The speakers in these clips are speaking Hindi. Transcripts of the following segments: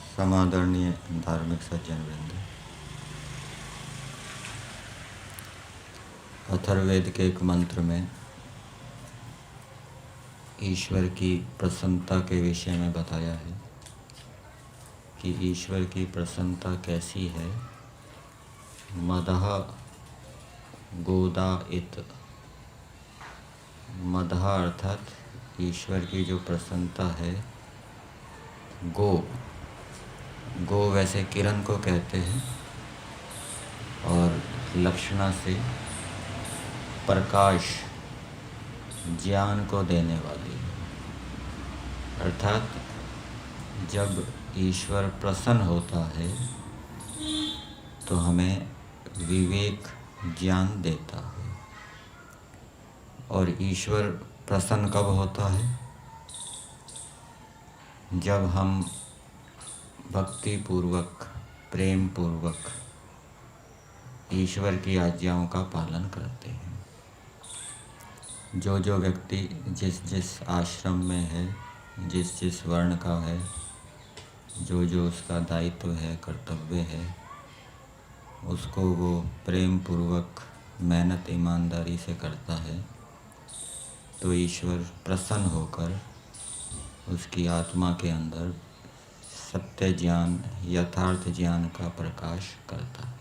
समादरणीय धार्मिक सज्जन वृंद, अथर्ववेद के एक मंत्र में ईश्वर की प्रसन्नता के विषय में बताया है कि ईश्वर की प्रसन्नता कैसी है। मदः गोदा इत, मदः अर्थात ईश्वर की जो प्रसन्नता है। गो वैसे किरण को कहते हैं और लक्षणा से प्रकाश ज्ञान को देने वाली, अर्थात जब ईश्वर प्रसन्न होता है तो हमें विवेक ज्ञान देता है। और ईश्वर प्रसन्न कब होता है? जब हम भक्ति पूर्वक, प्रेम पूर्वक ईश्वर की आज्ञाओं का पालन करते हैं। जो व्यक्ति जिस जिस आश्रम में है, जिस जिस वर्ण का है, जो उसका दायित्व है, कर्तव्य है, उसको वो प्रेम पूर्वक मेहनत ईमानदारी से करता है तो ईश्वर प्रसन्न होकर उसकी आत्मा के अंदर सत्य ज्ञान, यथार्थ ज्ञान का प्रकाश करता है।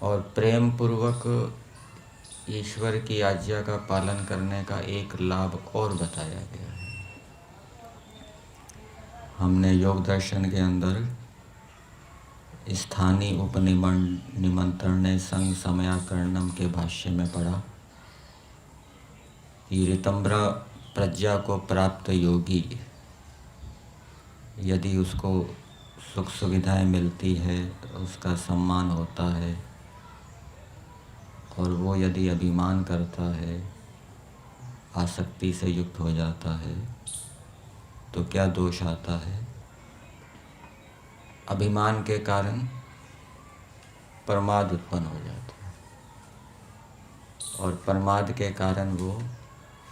और प्रेम पूर्वक ईश्वर की आज्ञा का पालन करने का एक लाभ और बताया गया है। हमने योग दर्शन के अंदर स्थानीय उपनिमंत्रणे संग समयाकरणम के भाष्य में पढ़ा कि ऋतंभ्र प्रज्ञा को प्राप्त योगी, यदि उसको सुख सुविधाएं मिलती है, उसका सम्मान होता है और वो यदि अभिमान करता है, आसक्ति से युक्त हो जाता है, तो क्या दोष आता है? अभिमान के कारण प्रमाद उत्पन्न हो जाता है और प्रमाद के कारण वो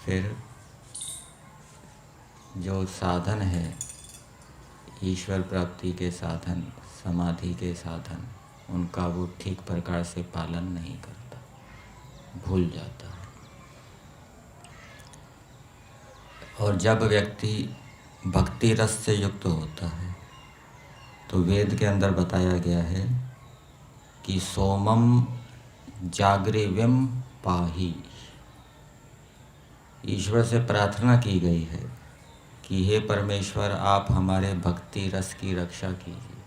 फिर जो साधन है, ईश्वर प्राप्ति के साधन, समाधि के साधन, उनका वो ठीक प्रकार से पालन नहीं करता, भूल जाता है। और जब व्यक्ति भक्ति रस से युक्त होता है तो वेद के अंदर बताया गया है कि सोमम जागृविम पाही, ईश्वर से प्रार्थना की गई है कि हे परमेश्वर, आप हमारे भक्ति रस की रक्षा कीजिए।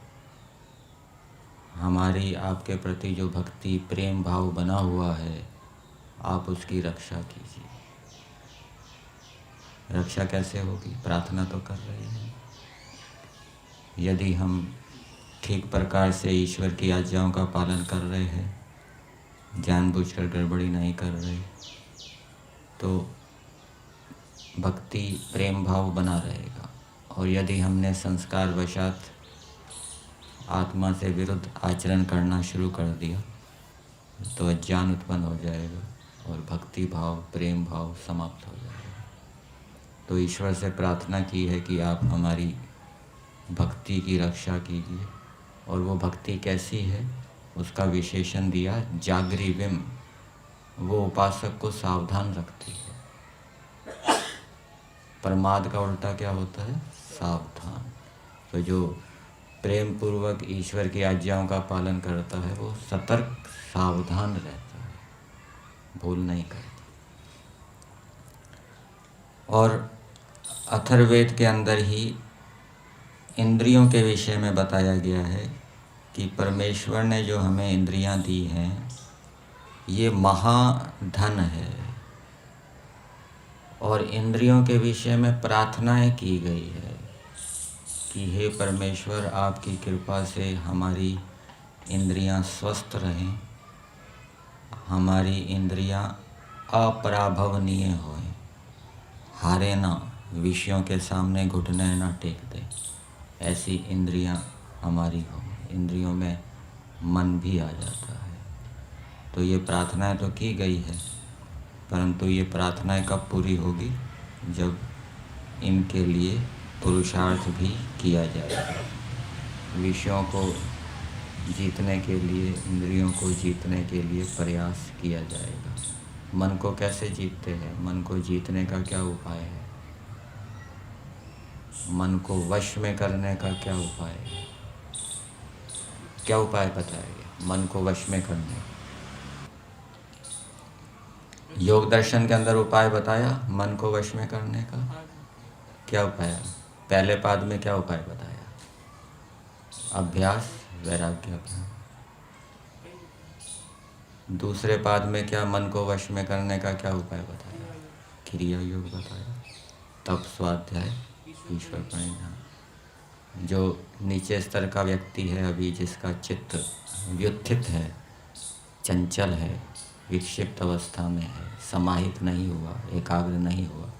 हमारी आपके प्रति जो भक्ति प्रेम भाव बना हुआ है, आप उसकी रक्षा कीजिए। रक्षा कैसे होगी? प्रार्थना तो कर रहे हैं। यदि हम ठीक प्रकार से ईश्वर की आज्ञाओं का पालन कर रहे हैं, जानबूझकर गड़बड़ी नहीं कर रहे, तो भक्ति प्रेम भाव बना रहेगा। और यदि हमने संस्कार वशात आत्मा से विरुद्ध आचरण करना शुरू कर दिया तो अज्ञान उत्पन्न हो जाएगा और भक्ति भाव, प्रेम भाव समाप्त हो जाएगा। तो ईश्वर से प्रार्थना की है कि आप हमारी भक्ति की रक्षा कीजिए। और वो भक्ति कैसी है, उसका विशेषण दिया जागृविम, वो उपासक को सावधान रखती है। प्रमाद का उल्टा क्या होता है? सावधान। तो जो प्रेम पूर्वक ईश्वर की आज्ञाओं का पालन करता है वो सतर्क, सावधान रहता है, भूल नहीं करता। और अथर्ववेद के अंदर ही इंद्रियों के विषय में बताया गया है कि परमेश्वर ने जो हमें इंद्रियां दी हैं, ये महाधन है। और इंद्रियों के विषय में प्रार्थनाएं की गई है कि हे परमेश्वर, आपकी कृपा से हमारी इंद्रियां स्वस्थ रहें हमारी इंद्रियां अपराभवनीय होए, हारे ना, विषयों के सामने घुटने ना टेक दे, ऐसी इंद्रियां हमारी हो। इंद्रियों में मन भी आ जाता है। तो ये प्रार्थनाएं तो की गई है, परंतु ये प्रार्थनाएं कब पूरी होगी? जब इनके लिए पुरुषार्थ भी किया जाएगा। विषयों को जीतने के लिए, इंद्रियों को जीतने के लिए प्रयास किया जाएगा। मन को कैसे जीतते हैं? मन को जीतने का क्या उपाय है? मन को वश में करने का क्या उपाय है? क्या उपाय बताएंगे मन को वश में करने का? योग दर्शन के अंदर उपाय बताया मन को वश में करने का। क्या उपाय? पहले पाद में क्या उपाय बताया? अभ्यास, वैराग्य अभ्यास। दूसरे पाद में क्या मन को वश में करने का क्या उपाय बताया? क्रिया योग बताया। तप, स्वाध्याय, ईश्वर प्रणिधान। जो नीचे स्तर का व्यक्ति है अभी, जिसका चित्त व्युत्थित है, चंचल है, विक्षिप्त अवस्था में है, समाहित नहीं हुआ, एकाग्र नहीं हुआ,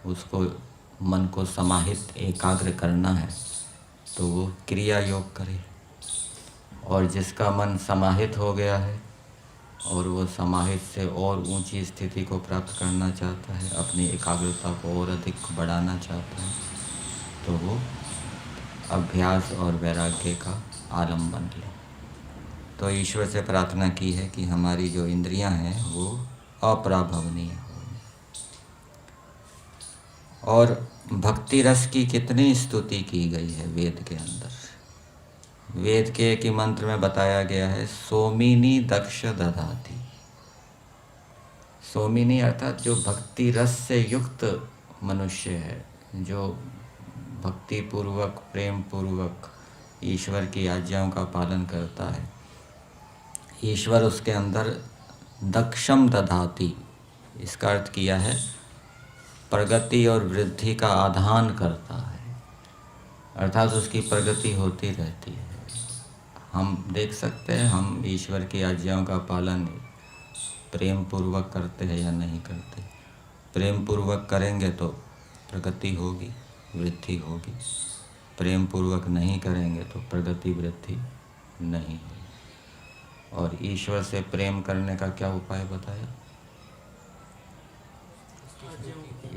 उसको मन को समाहित एकाग्र करना है तो वो क्रिया योग करे। और जिसका मन समाहित हो गया है और वो समाहित से और ऊंची स्थिति को प्राप्त करना चाहता है, अपनी एकाग्रता को और अधिक बढ़ाना चाहता है, तो वो अभ्यास और वैराग्य का आलम्बन ले। तो ईश्वर से प्रार्थना की है कि हमारी जो इंद्रियां हैं वो अपराभवनीय हो। और भक्ति रस की कितनी स्तुति की गई है वेद के अंदर। वेद के एक ही मंत्र में बताया गया है, सोमिनी दक्ष दधाति। सोमिनी अर्थात जो भक्ति रस से युक्त मनुष्य है, जो भक्ति पूर्वक, प्रेम पूर्वक ईश्वर की आज्ञाओं का पालन करता है, ईश्वर उसके अंदर दक्षम दधाति, इसका अर्थ किया है प्रगति और वृद्धि का आधान करता है, अर्थात उसकी प्रगति होती रहती है। हम देख सकते हैं हम ईश्वर की आज्ञाओं का पालन प्रेम पूर्वक करते हैं या नहीं करते। प्रेम पूर्वक करेंगे तो प्रगति होगी, वृद्धि होगी। प्रेम पूर्वक नहीं करेंगे तो प्रगति, वृद्धि नहीं होगी। और ईश्वर से प्रेम करने का क्या उपाय बताया?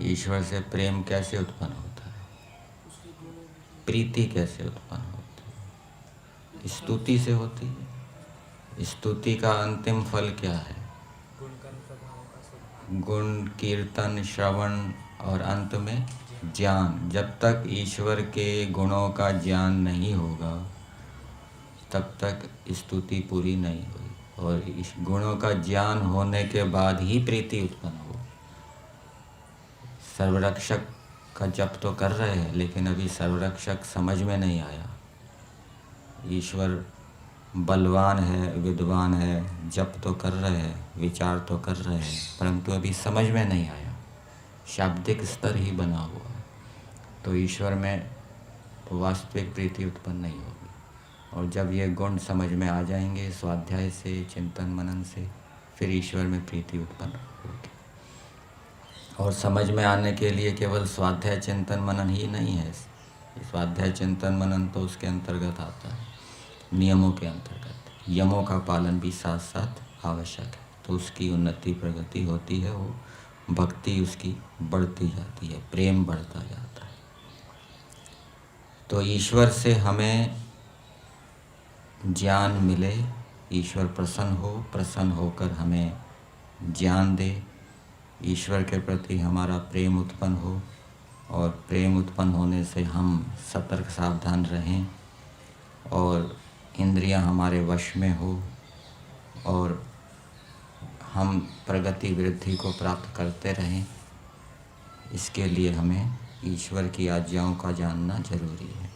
ईश्वर से प्रेम कैसे उत्पन्न होता है? प्रीति कैसे उत्पन्न होती है? स्तुति से होती है। स्तुति का अंतिम फल क्या है? गुण, कीर्तन, श्रवण और अंत में ज्ञान। जब तक ईश्वर के गुणों का ज्ञान नहीं होगा तब तक स्तुति पूरी नहीं हुई। और इस गुणों का ज्ञान होने के बाद ही प्रीति उत्पन्न हो। सर्वरक्षक का जप तो कर रहे हैं, लेकिन अभी सर्वरक्षक समझ में नहीं आया। ईश्वर बलवान है, विद्वान है, जप तो कर रहे हैं, विचार तो कर रहे हैं, परंतु अभी समझ में नहीं आया, शाब्दिक स्तर ही बना हुआ है। तो ईश्वर में वास्तविक प्रीति उत्पन्न नहीं होगी। और जब ये गुण समझ में आ जाएंगे स्वाध्याय से, चिंतन मनन से, फिर ईश्वर में प्रीति उत्पन्न होगी। और समझ में आने के लिए केवल स्वाध्याय चिंतन मनन ही नहीं है। स्वाध्याय चिंतन मनन तो उसके अंतर्गत आता है, नियमों के अंतर्गत। यमों का पालन भी साथ साथ आवश्यक है, तो उसकी उन्नति, प्रगति होती है, वो भक्ति उसकी बढ़ती जाती है, प्रेम बढ़ता जाता है। तो ईश्वर से हमें ज्ञान मिले, ईश्वर प्रसन्न होकर हमें ज्ञान दे, ईश्वर के प्रति हमारा प्रेम उत्पन्न हो, और प्रेम उत्पन्न होने से हम सतर्क सावधान रहें और इंद्रियां हमारे वश में हो, और हम प्रगति, वृद्धि को प्राप्त करते रहें। इसके लिए हमें ईश्वर की आज्ञाओं का जानना जरूरी है।